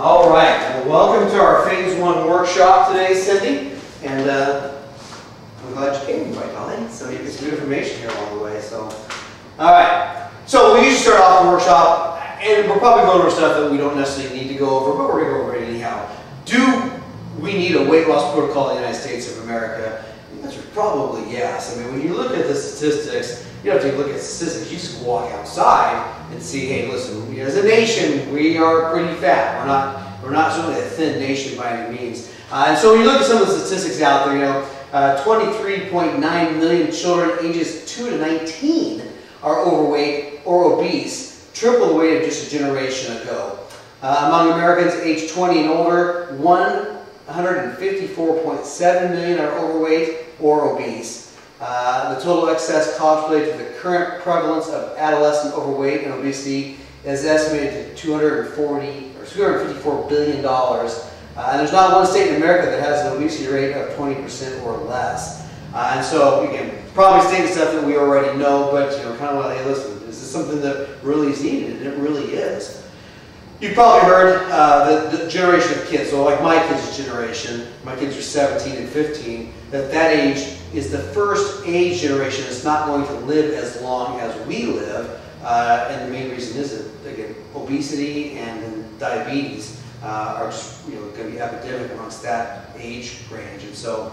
All right, well, welcome to our Phase 1 workshop today, Cindy. And I'm glad you came, right, Dolly? So you get some good information here along the way. So, all right. So we usually start off the workshop, and we're probably going over stuff that we don't necessarily need to go over, but we're going to go over it anyhow. Do we need a weight loss protocol in the United States of America? The answer is probably yes. I mean, when you look at the statistics, you don't have to look at statistics. You just walk outside and see, hey, listen, as a nation, we are pretty fat. We're not certainly a thin nation by any means. And so when you look at some of the statistics out there, 23.9 million children ages 2 to 19 are overweight or obese, triple the weight of just a generation ago. Among Americans aged 20 and older, 154.7 million are overweight or obese. The total excess contributed to the current prevalence of adolescent overweight and obesity is estimated to $254 billion. And there's not one state in America that has an obesity rate of 20% or less. And so, again, probably stating stuff that we already know, but kind of like, hey, listen, is this something that really is needed? And it really is. You've probably heard the generation of kids, so like my kids' generation, my kids are 17 and 15, that age is the first age generation that's not going to live as long as we live. And the main reason is that, again, obesity and diabetes are just going to be epidemic amongst that age range. And so,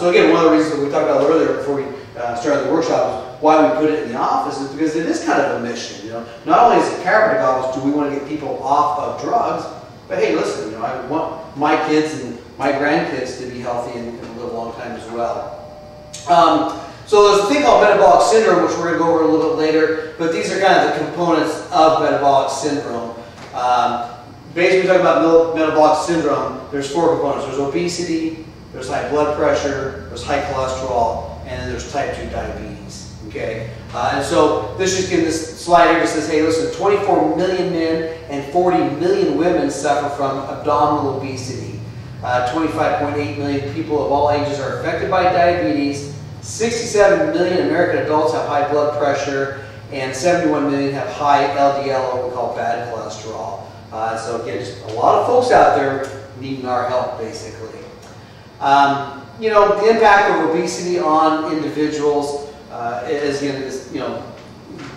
again, one of the reasons that we talked about earlier before we started the workshop is why we put it in the office is because it is kind of a mission. Not only as a chiropractic office do we want to get people off of drugs, but hey, listen, I want my kids and my grandkids to be healthy and live a long time as well. So there's a thing called metabolic syndrome, which we're going to go over a little bit later, but these are kind of the components of metabolic syndrome. Basically, talking about metabolic syndrome, there's 4 components. There's obesity, there's high blood pressure, there's high cholesterol, and then there's type 2 diabetes. Okay, and so this slide here just says, hey, listen, 24 million men and 40 million women suffer from abdominal obesity. 25.8 million people of all ages are affected by diabetes. 67 million American adults have high blood pressure, and 71 million have high LDL, or what we call bad cholesterol. So again, just a lot of folks out there needing our help, basically. The impact of obesity on individuals is,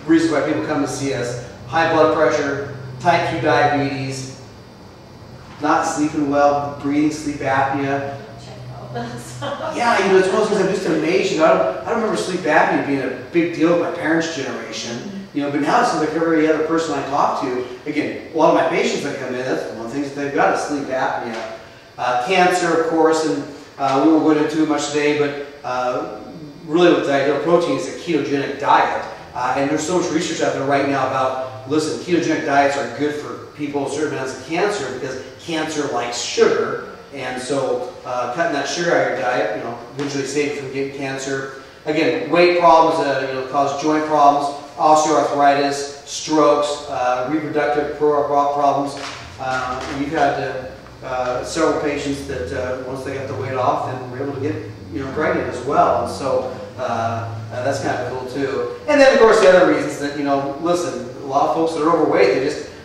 reasons why people come to see us: high blood pressure, type 2 diabetes, not sleeping well, breathing, sleep apnea. Yeah, it's one of those things I'm just amazed. I don't remember sleep apnea being a big deal with my parents' generation. But now it seems like every other person I talk to, again, a lot of my patients that come in, that's one of the things that they've got is sleep apnea. Cancer, of course, and we won't go into too much today, but really with the ideal protein is a ketogenic diet. And there's so much research out there right now about, listen, ketogenic diets are good for people with certain amounts of cancer because cancer likes sugar. And so cutting that sugar out of your diet, eventually save you from getting cancer. Again, weight problems, cause joint problems, osteoarthritis, strokes, reproductive problems. We've had several patients that once they got the weight off, then were able to get pregnant as well. And so that's kind of cool too. And then of course the other reasons that listen, a lot of folks that are overweight,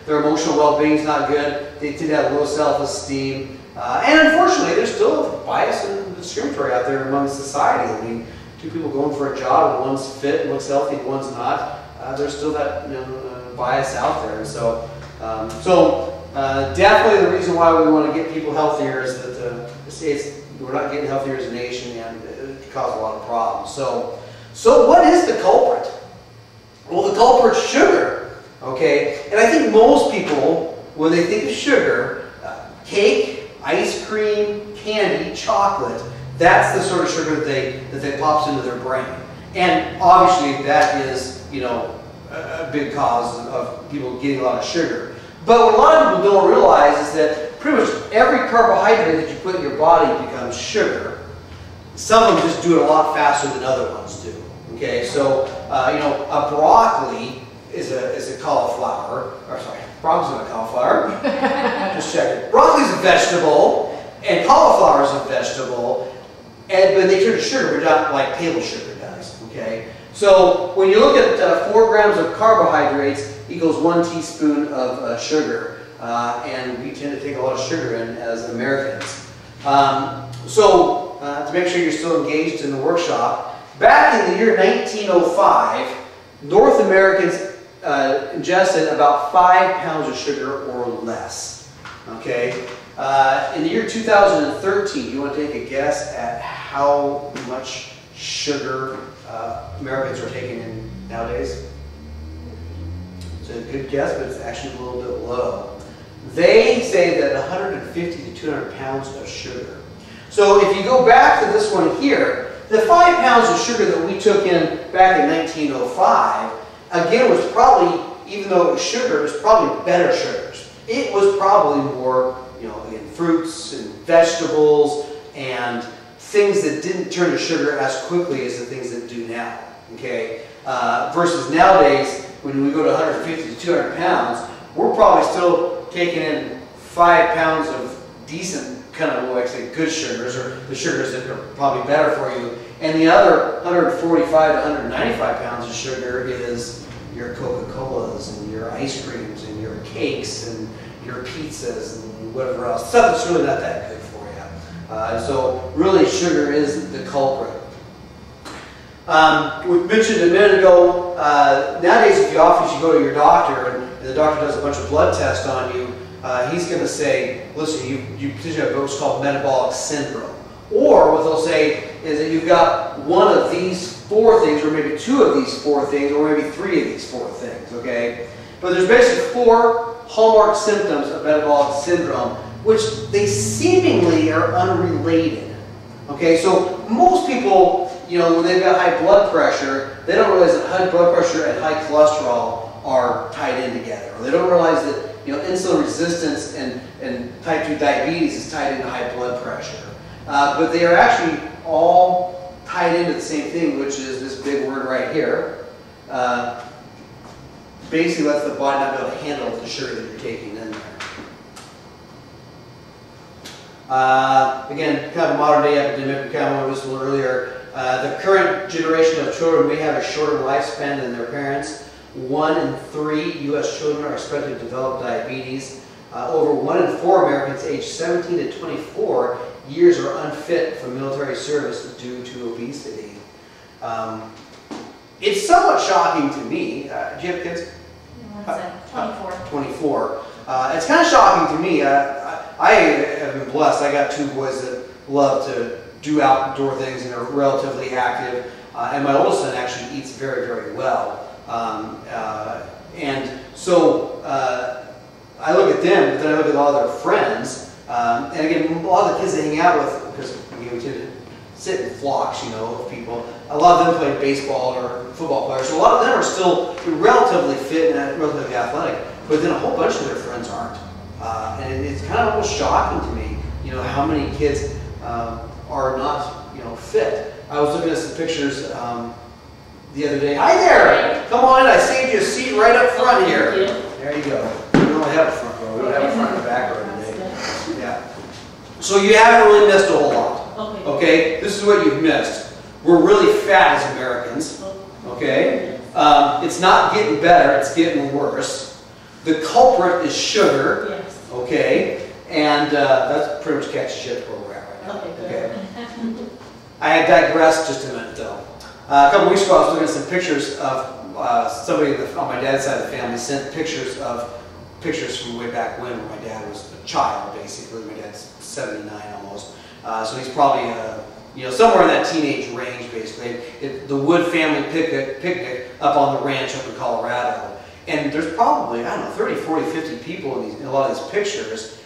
their emotional well-being is not good. They tend to have low self-esteem, and unfortunately, there's still bias and discriminatory out there among society. I mean, 2 people going for a job, and one's fit and looks healthy, and one's not. There's still that bias out there. And so, definitely the reason why we want to get people healthier is that we're not getting healthier as a nation, and it can cause a lot of problems. So what is the culprit? Well, the culprit's sugar. Okay, and I think most people, when they think of sugar, cake, ice cream, candy, chocolate, that's the sort of sugar that pops into their brain. And obviously that is, a big cause of people getting a lot of sugar. But what a lot of people don't realize is that pretty much every carbohydrate that you put in your body becomes sugar. Some of them just do it a lot faster than other ones do. Okay, so a broccoli is a cauliflower, or sorry, broccoli's not a cauliflower. Just check it. Broccoli's a vegetable, and cauliflower is a vegetable, but they turn to sugar, but not like table sugar does. Okay, so when you look at 4 grams of carbohydrates equals 1 teaspoon of sugar. and we tend to take a lot of sugar in as Americans. To make sure you're still engaged in the workshop, back in the year 1905, North Americans ingested about 5 pounds of sugar or less. Okay? In the year 2013, you want to take a guess at how much sugar Americans are taking in nowadays? It's a good guess, but it's actually a little bit low. They say that 150 to 200 pounds of sugar. So if you go back to this one here, the 5 pounds of sugar that we took in back in 1905, again, was probably, even though it was sugar, it was probably better sugars. It was probably more, again, fruits and vegetables and things that didn't turn to sugar as quickly as the things that do now. Okay, versus nowadays, when we go to 150 to 200 pounds, we're probably still taking in 5 pounds of decent, kind of, like say, good sugars, or the sugars that are probably better for you. And the other 145 to 195 pounds of sugar is your Coca-Colas and your ice creams and your cakes and your pizzas and whatever else. Stuff that's really not that good for you. So really, sugar is the culprit. We mentioned a minute ago, nowadays if you go to your doctor and the doctor does a bunch of blood tests on you, he's going to say, listen, you potentially have what's called metabolic syndrome. Or what they'll say is that you've got one of these 4 things, or maybe 2 of these 4 things, or maybe 3 of these 4 things, okay? But there's basically 4 hallmark symptoms of metabolic syndrome, which they seemingly are unrelated. Okay, so most people, when they've got high blood pressure, they don't realize that high blood pressure and high cholesterol are tied in together. Or they don't realize that insulin resistance and type 2 diabetes is tied into high blood pressure. But they are actually all tied into the same thing, which is this big word right here. Basically lets the body not be able to handle the sugar that you're taking in there. Again, kind of a modern day epidemic, we kind of went over this a little earlier. The current generation of children may have a shorter lifespan than their parents. 1 in 3 U.S. children are expected to develop diabetes. Over 1 in 4 Americans aged 17 to 24 years are unfit for military service due to obesity. It's somewhat shocking to me. Do you have kids? 24. 24. It's kind of shocking to me. I have been blessed. I got 2 boys that love to do outdoor things and are relatively active. And my oldest son actually eats very, very well. And so I look at them, but then I look at all their friends. And again, a lot of the kids they hang out with, because we tend to sit in flocks, of people. A lot of them play baseball or football players. So a lot of them are still relatively fit and relatively athletic. But then a whole bunch of their friends aren't. And it's kind of almost shocking to me, how many kids are not, fit. I was looking at some pictures the other day. Hi there! Come on, I saved you a seat right up front here. There you go. We don't have a front row. We don't have a front and back row today. Yeah. So you haven't really missed a whole lot. Okay? This is what you've missed. We're really fat as Americans. Okay? It's not getting better. It's getting worse. The culprit is sugar. Yes. Okay? And that's pretty much catch shit where we're at right now. Okay. I had digressed just a minute though. A couple weeks ago I was looking at some pictures of somebody on my dad's side of the family sent pictures from way back when my dad was a child, basically. My dad's 79 almost. So he's probably somewhere in that teenage range, basically. The Wood family picnic up on the ranch up in Colorado. And there's probably, 30, 40, 50 people in a lot of these pictures.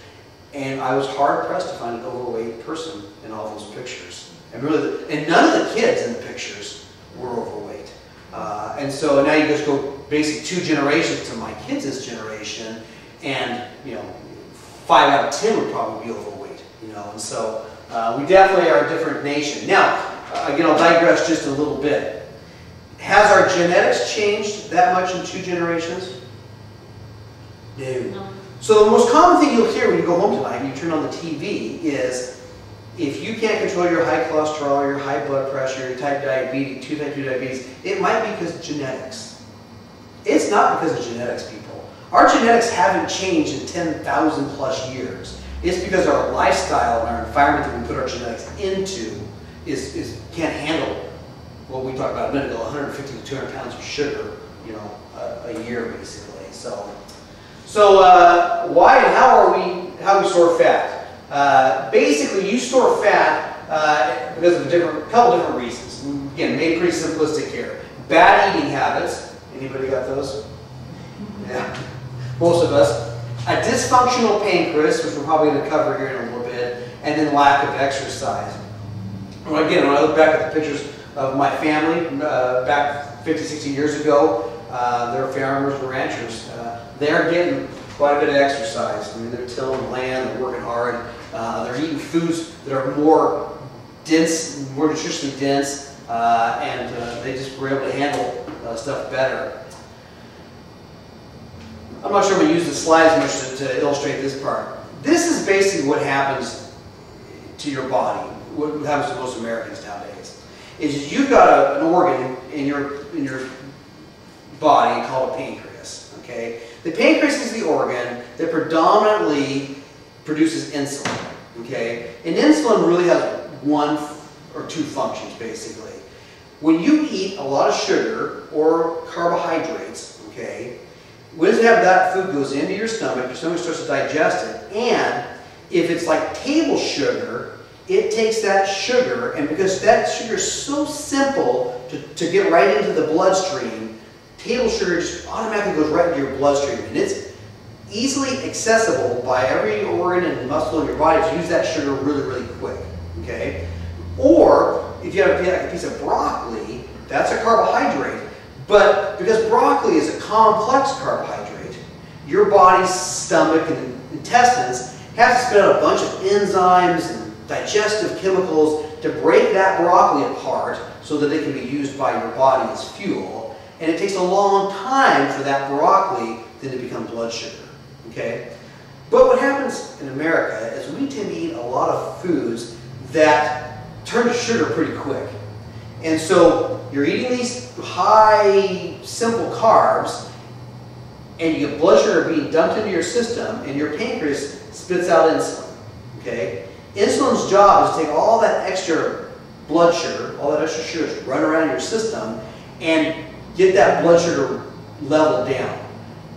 And I was hard pressed to find an overweight person in all those pictures. And none of the kids in the pictures were overweight. And so now you just go basically 2 generations to my kids' generation, and 5 out of 10 would probably be overweight. And so we definitely are a different nation. Now, again, I'll digress just a little bit. Has our genetics changed that much in 2 generations? No. So the most common thing you'll hear when you go home tonight and you turn on the TV is, if you can't control your high cholesterol, your high blood pressure, your type 2 diabetes, it might be because of genetics. It's not because of genetics, people. Our genetics haven't changed in 10,000 plus years. It's because our lifestyle and our environment that we put our genetics into can't handle what we talked about a minute ago, 150 to 200 pounds of sugar, you know, a year basically. So why and how we store fat? Basically, you store fat because of a couple different reasons. Again, made pretty simplistic here. Bad eating habits. Anybody got those? Yeah, most of us. A dysfunctional pancreas, which we're probably going to cover here in a little bit, and then lack of exercise. Well, again, when I look back at the pictures of my family back 50, 60 years ago, they're farmers and ranchers. They're getting quite a bit of exercise. I mean, they're tilling land, they're working hard, they're eating foods that are more dense, more nutritionally dense, and they just were able to handle stuff better. I'm not sure I'm going to use the slides much to illustrate this part. This is basically what happens to your body, what happens to most Americans nowadays. Is you've got an organ in your body called a pancreas. Okay, the pancreas is the organ that predominantly produces insulin. Okay, and insulin really has one or two functions basically. When you eat a lot of sugar or carbohydrates, okay, when that food goes into your stomach starts to digest it, and if it's like table sugar, it takes that sugar, and because that sugar is so simple to get right into the bloodstream, table sugar just automatically goes right into your bloodstream, and it's easily accessible by every organ and muscle in your body to use that sugar really, really quick. Okay? Or if you have a piece of broccoli, that's a carbohydrate. But because broccoli is a complex carbohydrate, your body's stomach and intestines have to spit out a bunch of enzymes and digestive chemicals to break that broccoli apart so that it can be used by your body as fuel. And it takes a long time for that broccoli then to become blood sugar. Okay? But what happens in America is we tend to eat a lot of foods that turn to sugar pretty quick. And so you're eating these high, simple carbs, and you get blood sugar being dumped into your system, and your pancreas spits out insulin. Okay? Insulin's job is to take all that extra blood sugar, all that extra sugar to run around your system, and get that blood sugar level down.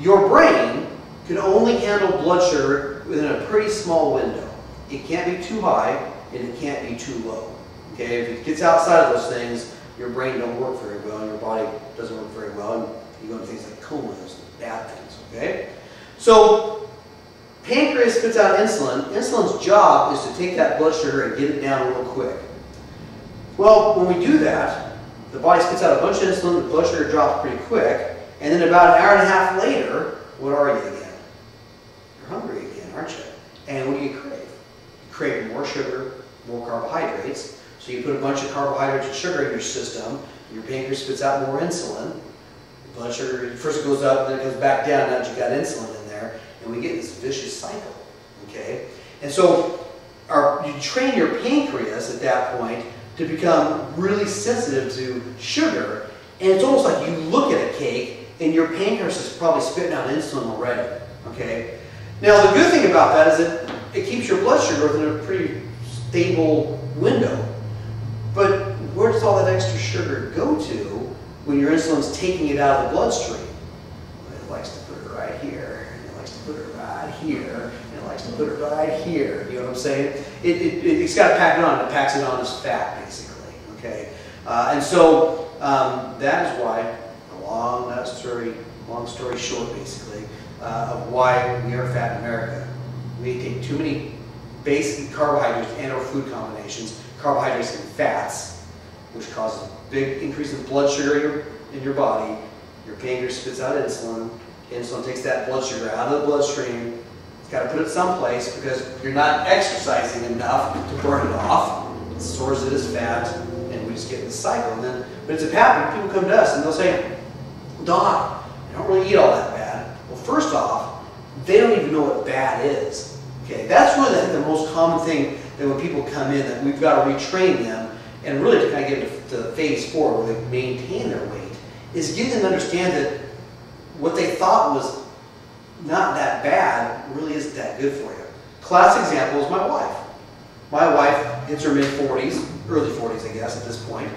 Your brain can only handle blood sugar within a pretty small window. It can't be too high, and it can't be too low. Okay, if it gets outside of those things, your brain don't work very well, and your body doesn't work very well, and you go into things like comas and bad things. Okay, so pancreas spits out insulin. Insulin's job is to take that blood sugar and get it down real quick. Well, when we do that, the body spits out a bunch of insulin, the blood sugar drops pretty quick, and then about an hour and a half later, what are you again? You're hungry again, aren't you? And what do you crave? You crave more sugar, more carbohydrates. So you put a bunch of carbohydrates and sugar in your system, your pancreas spits out more insulin. Blood sugar first goes up, then it goes back down, now that you've got insulin in there, and we get this vicious cycle. Okay? And so you train your pancreas at that point to become really sensitive to sugar, and it's almost like you look at a cake and your pancreas is probably spitting out insulin already. Okay? Now the good thing about that is that it keeps your blood sugar within a pretty stable window. But where does all that extra sugar go to when your insulin's taking it out of the bloodstream? Well, it likes to put it right here, and it likes to put it right here, and it likes to put it right here. You know what I'm saying? It's got to pack it on. It packs it on as fat, basically. Okay, and so that is why, long story short, basically, of why we are fat in America. We take too many basic carbohydrates and/or food combinations. Carbohydrates and fats, which causes a big increase in blood sugar in your body. Your pancreas spits out insulin. Insulin takes that blood sugar out of the bloodstream. It's got to put it someplace because you're not exercising enough to burn it off. It stores it as fat, and we just get this cycle. But it's a pattern. People come to us and they'll say, "Doc, I don't really eat all that bad." Well, first off, they don't even know what bad is. Okay, that's really the most common thing that when people come in, that we've got to retrain them, and really to kind of get to phase 4 where they maintain their weight, is getting them to understand that what they thought was not that bad really isn't that good for you. Classic example is my wife. My wife hits her mid-40s, early 40s I guess at this point,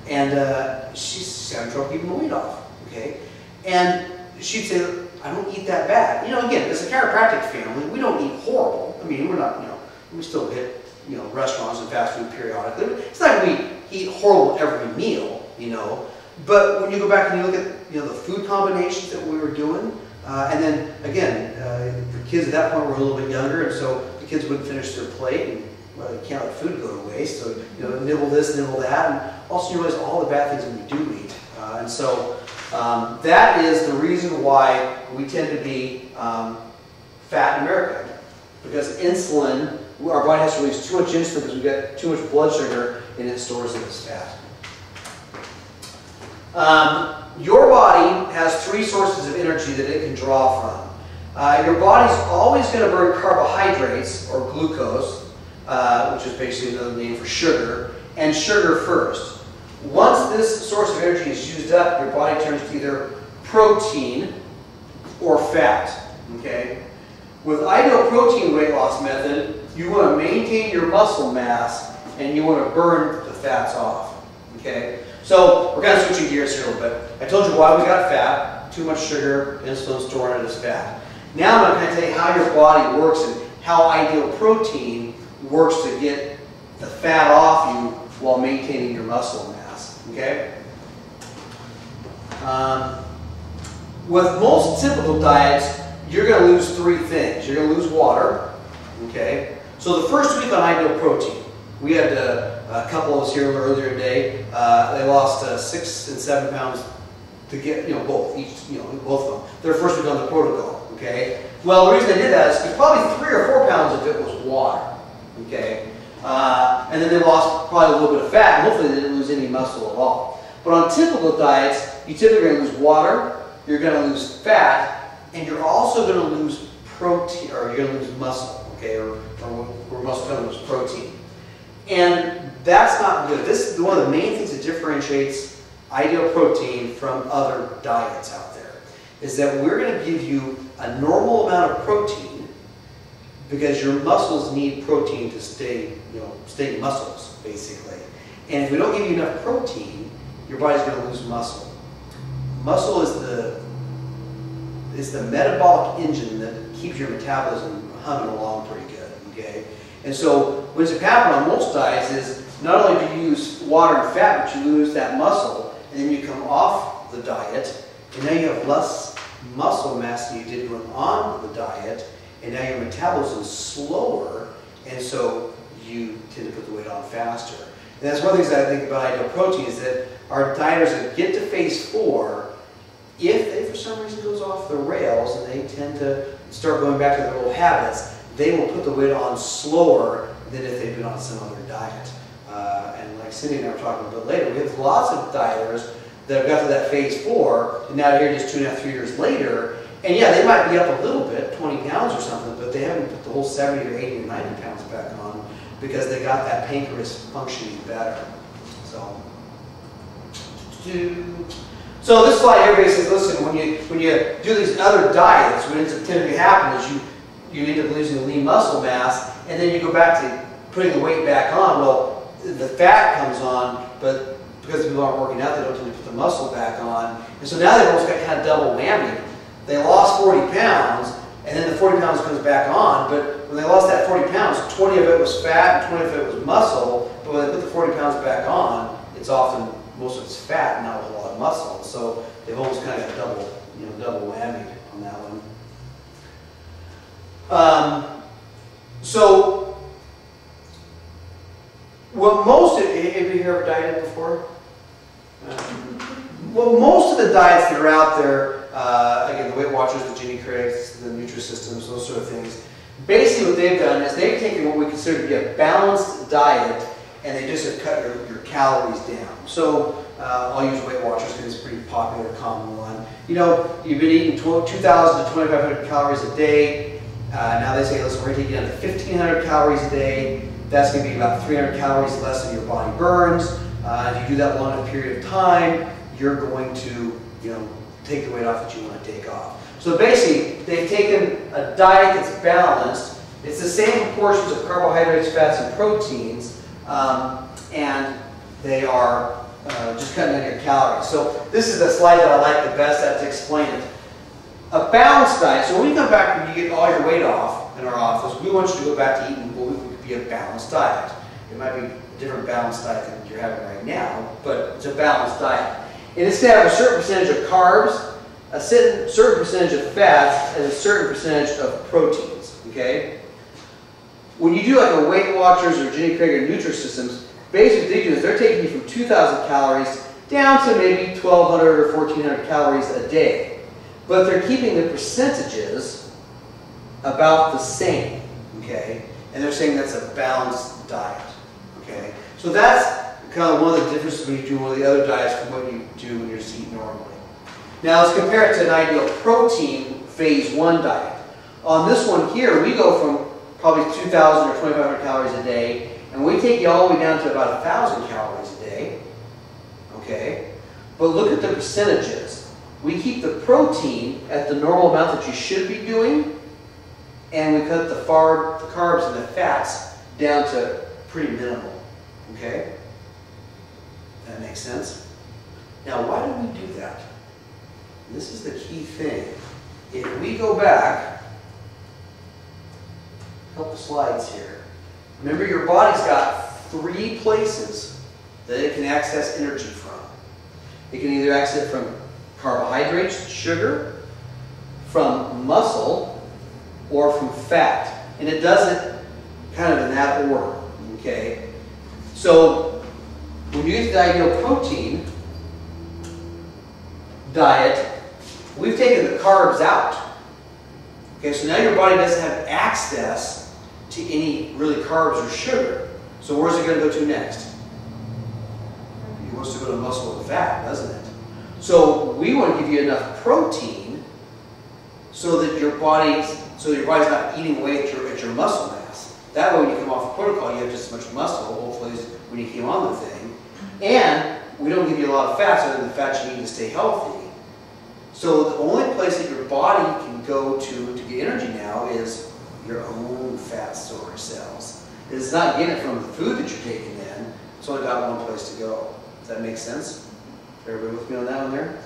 and she's having trouble keeping the weight off, okay? And she'd say, I don't eat that bad. You know, again, as a chiropractic family, we don't eat horrible. I mean, we're not, you know, we still hit, you know, restaurants and fast food periodically. It's not like we eat horrible every meal, you know, but when you go back and you look at, you know, the food combinations that we were doing, and then again, the kids at that point were a little bit younger, and so the kids wouldn't finish their plate, and well, you can't let food go to waste, so, you know, nibble this, nibble that, and also you realize all the bad things that we do eat. And so that is the reason why we tend to be fat in America, because insulin, our body has to release too much insulin because we get too much blood sugar and it stores it as fat. Your body has 3 sources of energy that it can draw from. Your body's always going to burn carbohydrates, or glucose, which is basically another name for sugar, and sugar first. Once this source of energy is used up, your body turns to either protein or fat. Okay? With ideal protein weight loss method, you want to maintain your muscle mass and you want to burn the fats off. Okay? So we're kind of switching gears here a little bit. I told you why we got fat, too much sugar, insulin storing it as fat. Now I'm going to kind of tell you how your body works and how ideal protein works to get the fat off you while maintaining your muscle mass. Okay? With most typical diets, you're going to lose 3 things. You're going to lose water. Okay? So the first week on ideal protein, we had a couple of us here earlier today. They lost 6 and 7 pounds to get, you know, both of them. Their first week on the protocol. Okay? Well, the reason they did that is because probably 3 or 4 pounds of it was water. Okay? And then they lost probably a little bit of fat, and hopefully they didn't lose any muscle at all. But on typical diets, you typically are going to lose water, you're going to lose fat, and you're also going to lose protein, or you're going to lose muscle, okay, or muscle going to lose protein. And that's not good. This is one of the main things that differentiates ideal protein from other diets out there, is that we're going to give you a normal amount of protein because your muscles need protein to stay, you know, stay muscles, basically. And if we don't give you enough protein, your body's going to lose muscle. Muscle is the metabolic engine that keeps your metabolism humming along pretty good, okay? And so what's happening on most diets is not only do you use water and fat, but you lose that muscle, and then you come off the diet, and now you have less muscle mass than you did going on the diet, and now your metabolism is slower, and so you tend to put the weight on faster. And that's one of the things that I think about ideal protein is that our dieters that get to phase 4, if they for some reason goes off the rails and they tend to start going back to their old habits, they will put the weight on slower than if they've been on some other diet. And like Cindy and I were talking a bit later, we have lots of dieters that have got to that phase 4, and now they're here just 2.5, 3 years later, and yeah, they might be up a little bit, 20 pounds or something, but they haven't put the whole 70 or 80 or 90 pounds back on because they got that pancreas functioning better. So this slide, everybody says, listen, when you do these other diets, what ends up tending to happen is you end up losing lean muscle mass, and then you go back to putting the weight back on. Well, the fat comes on, but because people aren't working out, they don't tend to put the muscle back on. And so now they've almost got kind of double whammy. They lost 40 pounds, and then the 40 pounds comes back on, but when they lost that 40 pounds, 20 of it was fat and 20 of it was muscle, but when they put the 40 pounds back on, it's often, most of it's fat and not a whole lot of muscle. So they've almost kind of got double whammy on that one. So what most, have you ever dieted before? Well, most of the diets that are out there, again, the Weight Watchers, the Ginny Craigs, the Nutrisystems, those sort of things, basically what they've done is they've taken what we consider to be a balanced diet and they just have cut your calories down. So I'll use Weight Watchers because it's a pretty popular, common one. You know, you've been eating 2,000 to 2,500 calories a day. Now they say, listen, we're going to take you down to 1,500 calories a day. That's going to be about 300 calories less than your body burns. If you do that long enough period of time, you're going to, you know, take the weight off that you want to take off. So basically, they've taken a diet that's balanced. It's the same proportions of carbohydrates, fats, and proteins, and they are just cutting down your calories. So this is the slide that I like the best at to explain it. A balanced diet, so when you come back and you get all your weight off in our office, we want you to go back to eating what would be a balanced diet. It might be a different balanced diet than you're having right now, but it's a balanced diet. And it's going to have a certain percentage of carbs, a certain percentage of fats, and a certain percentage of proteins, okay? When you do like a Weight Watchers or Jenny Craig or Nutrisystems, basically what they do is they're taking you from 2,000 calories down to maybe 1,200 or 1,400 calories a day. But they're keeping the percentages about the same, okay? And they're saying that's a balanced diet, okay? So that's kind of one of the differences when you do one of the other diets from what you do when you're just eating normally. Now let's compare it to an ideal protein phase 1 diet. On this one here, we go from probably 2,000 or 2,500 calories a day, and we take you all the way down to about 1,000 calories a day, okay? But look at the percentages. We keep the protein at the normal amount that you should be doing, and we cut the carbs and the fats down to pretty minimal, okay? That makes sense? Now, why do we do that? This is the key thing. If we go back, a couple slides here. Remember, your body's got 3 places that it can access energy from. It can either access it from carbohydrates, sugar, from muscle, or from fat. And it does it kind of in that order, okay? So when you get to the ideal protein diet, we've taken the carbs out. Okay, so now your body doesn't have access to any really carbs or sugar. So where's it going to go to next? It wants to go to muscle and fat, doesn't it? So we want to give you enough protein so that your body's not eating away at your muscle mass. That way when you come off the protocol, you have just as much muscle, hopefully, as when you came on the thing. And we don't give you a lot of fats other than the fats you need to stay healthy. So the only place that your body can go to get energy now is your own fat storage cells. It's not getting it from the food that you're taking in. It's only got one place to go. Does that make sense? Everybody with me on that one there?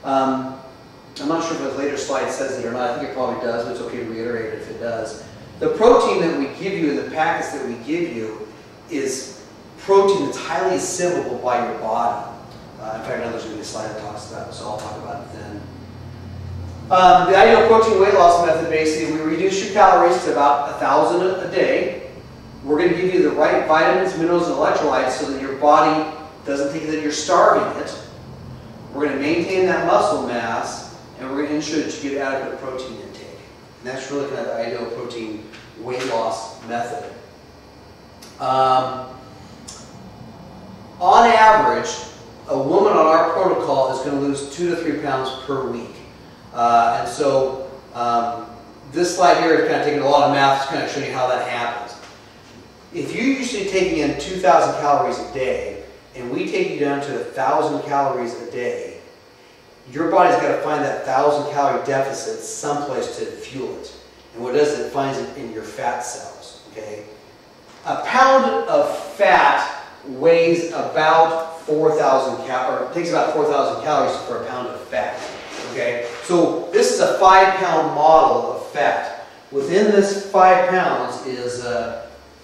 I'm not sure if the later slide says it or not. I think it probably does, but it's okay to reiterate it if it does. The protein that we give you in the packets that we give you is protein that's highly assimilable by your body. In fact, I know there's going to be a slide that talks about it, so I'll talk about it then. The ideal protein weight loss method, basically, we reduce your calories to about 1,000 a day. We're going to give you the right vitamins, minerals, and electrolytes so that your body doesn't think that you're starving it. We're going to maintain that muscle mass, and we're going to ensure that you get adequate protein intake. And that's really kind of the ideal protein weight loss method. On average, a woman on our protocol is going to lose 2 to 3 pounds per week. And so this slide here is kind of taking a lot of math to kind of show you how that happens. If you're usually taking in 2,000 calories a day, and we take you down to 1,000 calories a day, your body's got to find that 1,000 calorie deficit someplace to fuel it. And what it does is it finds it in your fat cells. Okay? A pound of fat weighs about 4,000 calories, or takes about 4,000 calories for a pound of fat. Okay? So this is a 5-pound model of fat. Within this 5 pounds is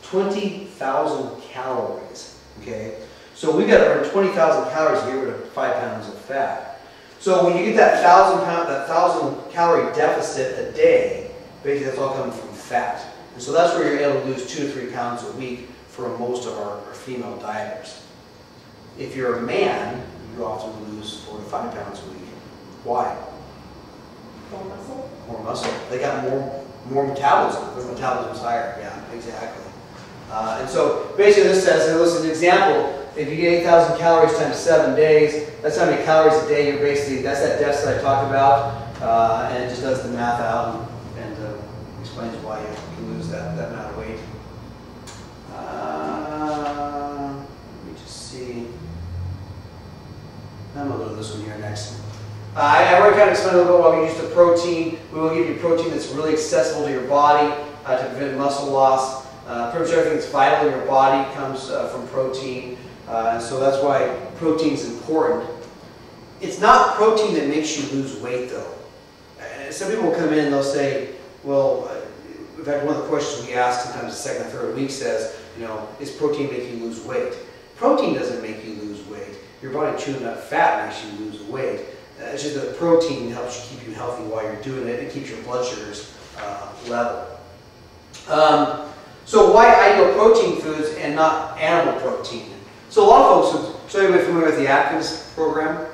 20,000 calories. Okay? So we've got to burn 20,000 calories to get rid of 5 pounds of fat. So when you get that 1,000 calorie deficit a day, basically that's all coming from fat. And so that's where you're able to lose 2 to 3 pounds a week for most of our female dieters. If you're a man, you often lose 4 to 5 pounds a week. Why? More muscle? More muscle. They got more metabolism. Their metabolism's higher. Yeah, exactly. And so basically this says, and this is an example, if you get 8,000 calories times 7 days, that's how many calories a day you're basically, that's that deficit I talked about, and it just does the math out and explains why you can lose that amount of weight. Let me just see. I'm going to go to this one here next. I already kind of explained a little bit why we use the protein. We will give you protein that's really accessible to your body to prevent muscle loss. Pretty much everything that's vital in your body comes from protein, and so that's why protein is important. It's not protein that makes you lose weight, though. Some people will come in and they'll say, well, in fact, one of the questions we ask sometimes the second or third week says, is protein make you lose weight? Protein doesn't make you lose weight. Your body chewing up fat makes you lose weight. It's just that protein helps you keep you healthy while you're doing it. It keeps your blood sugars level. So why ideal protein foods and not animal protein? So a lot of folks, so anybody familiar with the Atkins program?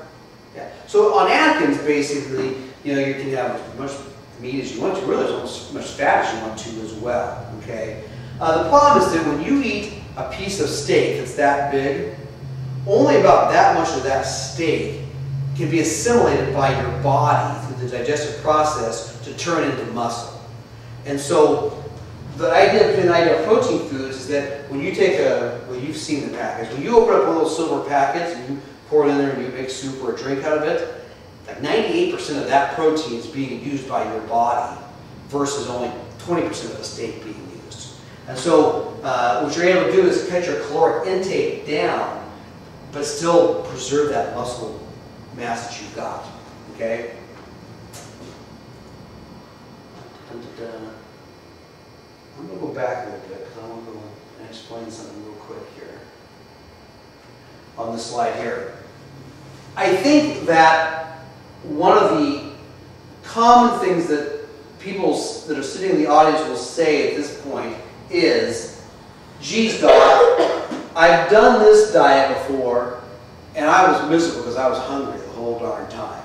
Yeah. So on Atkins, basically, you can have as much meat as you want to. Really, as much fat as you want to as well. Okay. The problem is that when you eat a piece of steak that's that big, only about that much of that steak can be assimilated by your body through the digestive process to turn into muscle. And so the idea between the idea of protein foods is that when you take well, you've seen the package, when you open up one of those silver packets and you pour it in there and you make soup or a drink out of it, like 98% of that protein is being used by your body versus only 20% of the steak being used. And so what you're able to do is cut your caloric intake down, but still preserve that muscle mass that you've got. Okay? I'm going to go back a little bit because I want to go and explain something real quick here on this slide here. I think that one of the common things that people that are sitting in the audience will say at this point is, geez, Doc, I've done this diet before and I was miserable because I was hungry the whole darn time.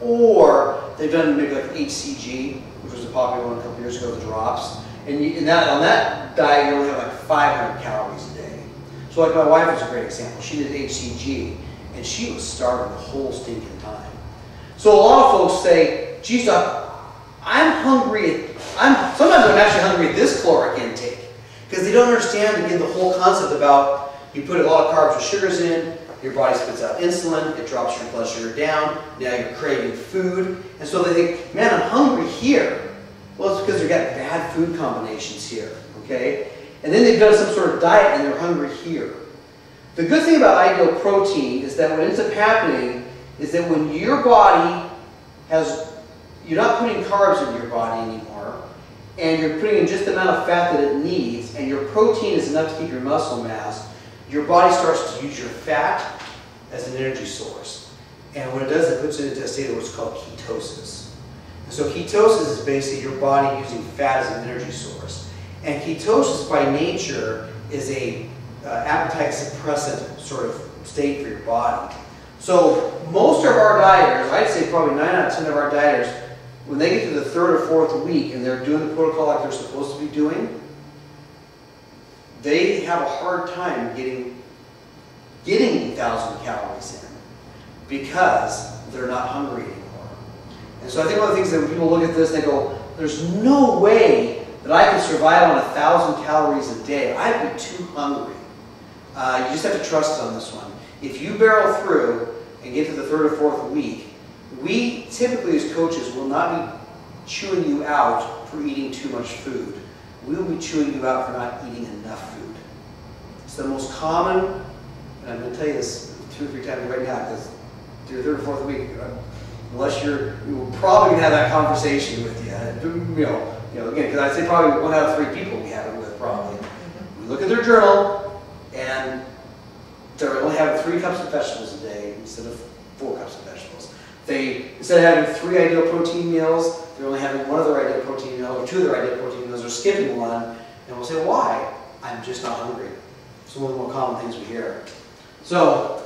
Or they've done maybe like HCG, which was a popular one a couple years ago, the drops. And on that diet, you only have like 500 calories a day. So like my wife was a great example. She did HCG, and she was starving the whole stinking time. So a lot of folks say, geez, Doc, I'm hungry. Sometimes I'm actually hungry at this caloric intake. Because they don't understand, again, the whole concept about you put a lot of carbs and sugars in, your body spits out insulin, it drops your blood sugar down, now you're craving food. And so they think, man, I'm hungry here. Well, it's because they've got bad food combinations here, okay? And then they've done some sort of diet and they're hungry here. The good thing about ideal protein is that what ends up happening is that when your body you're not putting carbs into your body anymore, and you're putting in just the amount of fat that it needs, and your protein is enough to keep your muscle mass, your body starts to use your fat as an energy source. And what it does, it puts it into a state of what's called ketosis. And so ketosis is basically your body using fat as an energy source. And ketosis by nature is a appetite suppressant sort of state for your body. So most of our dieters, I'd say probably 9 out of 10 of our dieters, when they get to the 3rd or 4th week and they're doing the protocol like they're supposed to be doing, they have a hard time getting 1,000 calories in because they're not hungry anymore. And so I think one of the things that when people look at this, they go, there's no way that I can survive on 1,000 calories a day. I'd be too hungry. You just have to trust on this one. If you barrel through and get to the 3rd or 4th week, we typically as coaches will not be chewing you out for eating too much food. We will be chewing you out for not eating enough food. It's the most common, and I'm going to tell you this 2 or 3 times right now because through the 3rd or 4th week, unless we're probably going to have that conversation with you. Again, because I'd say probably 1 out of 3 people we have it with probably. We look at their journal and they're only having 3 cups of vegetables a day instead of 4 cups of vegetables. Instead of having 3 ideal protein meals, they're only having 1 of their ideal protein meals, or 2 of their ideal protein meals, or skipping 1, and we'll say, why? I'm just not hungry. It's one of the more common things we hear. So,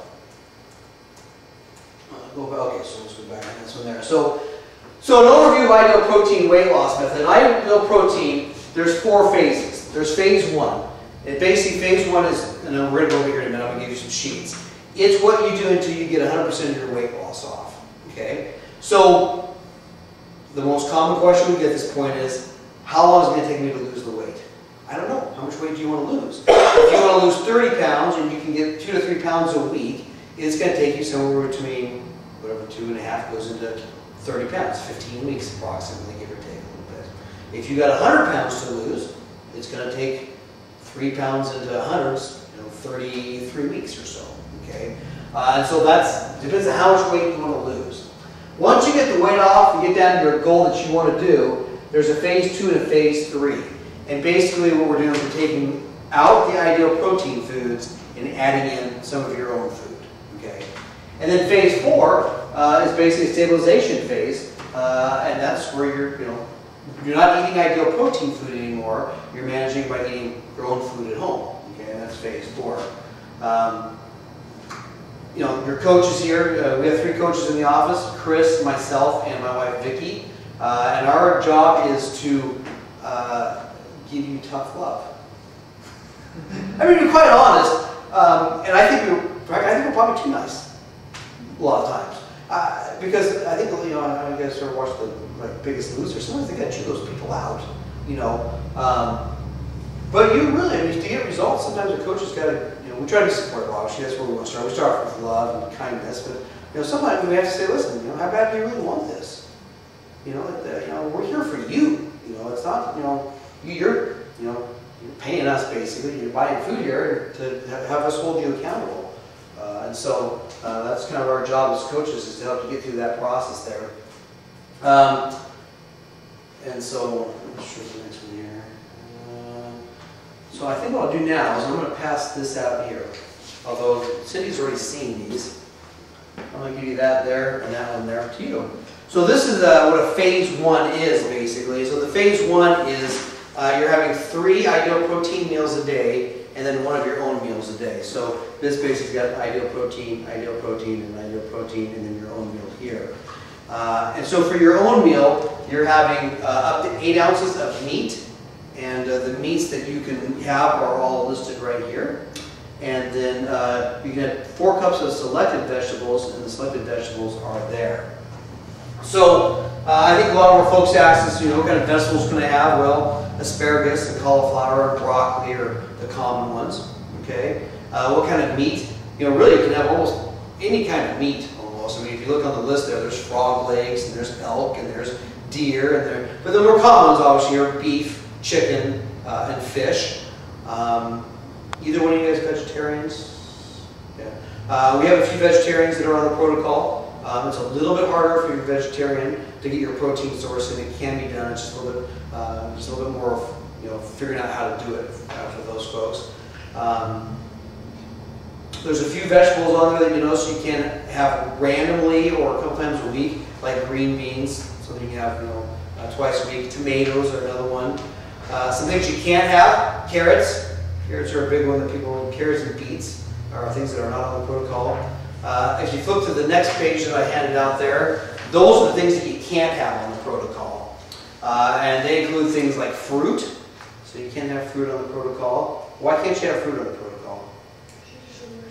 okay, so let's go back to this one there. So an overview of ideal protein weight loss method. In ideal protein, there's 4 phases. There's phase 1. And basically, phase 1 is, and we're going to go over here in a minute, I'm going to give you some sheets. It's what you do until you get 100% of your weight loss off. Okay? So, the most common question we get at this point is, how long is it going to take me to lose the weight? I don't know. How much weight do you want to lose? If you want to lose 30 pounds and you can get 2 to 3 pounds a week, it's going to take you somewhere between whatever, 2.5 goes into 30 pounds, 15 weeks approximately, give or take a little bit. If you got 100 pounds to lose, it's going to take 3 pounds into 100s, 33 weeks or so, okay? And so that depends on how much weight you want to lose. Once you get the weight off and get down to your goal that you want to do, there's a phase 2 and a phase 3. And basically what we're doing is we're taking out the ideal protein foods and adding in some of your own food, okay? And then phase 4 is basically a stabilization phase, and that's where you're not eating ideal protein food anymore. You're managing by eating your own food at home, okay? And that's phase 4. Your coaches here, we have 3 coaches in the office, Chris, myself, and my wife, Vicki. And our job is to give you tough love. I mean, to be quite honest, and I think we're probably too nice a lot of times. Because I think, you guys ever watch the Biggest Loser, sometimes they gotta chew those people out, but you really, to get results, sometimes the coaches gotta, we try to support love. Obviously, that's where we want to start. We start off with love and kindness, but sometimes we have to say, listen, how bad do you really want this? We're here for you. It's not, you're paying us basically. You're buying food here to have us hold you accountable. And so that's kind of our job as coaches, is to help you get through that process there. And so, I'm sure the next one here. So I think what I'll do now is I'm going to pass this out here. Although Cindy's already seen these. I'm going to give you that there and that one there to you. So this is what a phase 1 is, basically. So the phase 1 is you're having 3 ideal protein meals a day, and then 1 of your own meals a day. So this basically got ideal protein, and ideal protein, and then your own meal here. And so for your own meal, you're having up to 8 ounces of meat, and the meats that you can have are all listed right here. And then you can have 4 cups of selected vegetables, and the selected vegetables are there. So I think a lot of our folks ask us, what kind of vegetables can I have? Well, asparagus, the cauliflower, broccoli, or the common ones. Okay. What kind of meat? Really you can have almost any kind of meat almost. I mean, if you look on the list there's frog legs, and there's elk, and there's deer, but the more common ones obviously are beef, chicken, and fish. Either one of you guys vegetarians? Yeah. We have a few vegetarians that are on the protocol. It's a little bit harder for your vegetarian to get your protein source, and it can be done. It's just a little bit more of, figuring out how to do it for those folks. There's a few vegetables on there that so you can have randomly or a couple times a week, like green beans, something you have twice a week. Tomatoes are another one. Some things you can't have: carrots. Carrots are a big one that carrots and beets are things that are not on the protocol. If you flip to the next page that I handed out there, those are the things that you can't have on the protocol. And they include things like fruit. So you can't have fruit on the protocol. Why can't you have fruit on the protocol?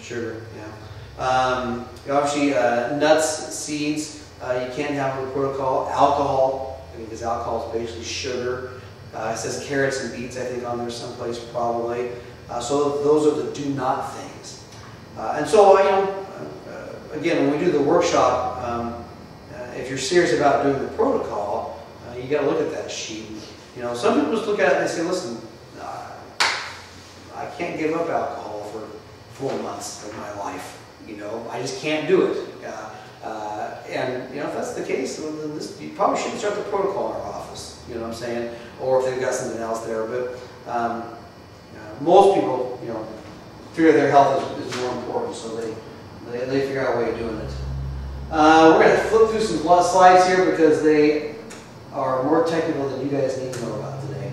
Sugar, yeah. Obviously, nuts, seeds, you can't have on the protocol. Alcohol, because alcohol is basically sugar. It says carrots and beets, I think, on there someplace probably. So those are the do not things. And so, again, when we do the workshop, if you're serious about doing the protocol, you got to look at that sheet. Some people just look at it and they say, listen, I can't give up alcohol for 4 months of my life. I just can't do it. And if that's the case, then you probably shouldn't start the protocol in our office. You know what I'm saying? Or if they've got something else there. But most people, figure their health is more important, so they figure out a way of doing it. We're going to flip through some slides here because they are more technical than you guys need to know about today.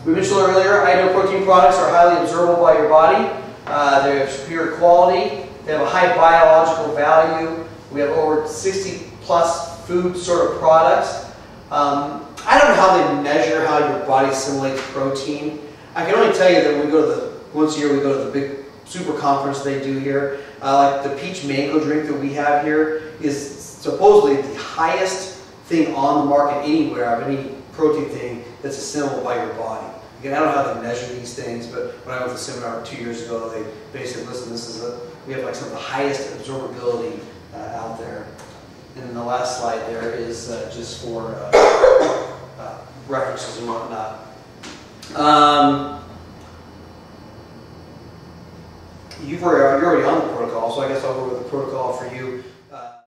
We mentioned earlier, ideal protein products are highly absorbable by your body. They have superior quality. They have a high biological value. We have over 60 plus food sort of products. I don't know how they measure how your body assimilates protein. I can only tell you that once a year we go to the big super conference they do here. Like the peach mango drink that we have here is supposedly the highest thing on the market anywhere of any protein thing that's assimilable by your body. Again, I don't know how they measure these things, but when I went to the seminar 2 years ago, they basically listen. We have like some of the highest absorbability out there. And then the last slide there is just for references and whatnot. You're already on the protocol, so I guess I'll go over the protocol for you.